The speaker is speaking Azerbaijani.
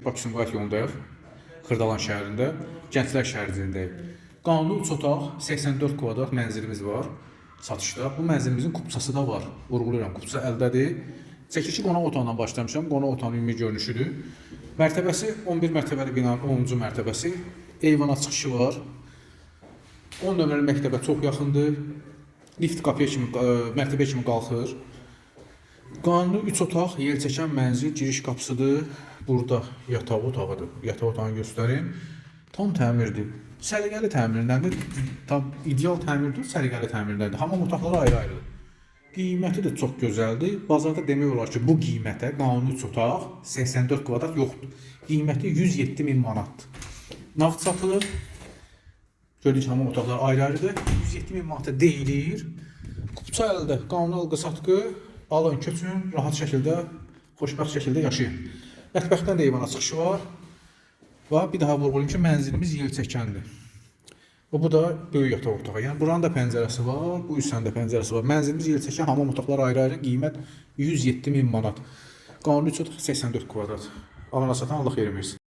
Bakı-Sumqayıt yolundayıq. Xırdalan şəhərində, Gənclər şəhərciyindəyik. Qanuni 3 otaq, 84 kvadrat mənzilimiz var satışda. Bu mənzilimizin kupçası da var. Vurğulayıram, kupça əldədir. Çəkilişi qonaq otağından başlamışam. Qonaq otağının ümumi görünüşüdür. Mərtəbəsi 11 mərtəbəli binanın 10-cu mərtəbəsi. Eyvana çıxışı var. 10 nömrəli məktəbə çox yaxındır. Lift qapıya kimi, mərtəbəyə kimi qalxır. Qanuni 3 otaq, yer çəkən mənzil, giriş qapısıdır. Burada yataq otağıdır. Yataq otağını göstərim. Tam təmirdir. Səliqəli təmirindəndir. Tam ideal təmirdir, səliqəli təmirindəndir. Hamam otaqları ayrı-ayrıdır. Qiyməti də çox gözəldir. Bazarda demək olar ki, bu qiymətə qanuni 3 otaq 84 kvadrat yoxdur. Qiyməti 107 min manatdır. Nağd satılır. Gördüyünüz hamam otaqları ayrı-ayrıdır. 107 min manata deyilir. Kupça əldə, qanuni alqı-satqı, alın, köçün, rahat şəkildə, xoşbəxt şəkildə yaşayın. Mətbəxdən də eyvana çıxışı var. Və bir daha vurğulayım ki, mənzilimiz yer çəkəndir. Bu da böyük yataq otağı. Yəni buranın da pəncərəsi var, bu üstəndə pəncərəsi var. Mənzilimiz yer çəkən, hamam otaqları ayrı-ayrı, qiymət 107 min manat. Qanuni 3 otaq 84 kvadrat. Alana satan Allah xeyir versin.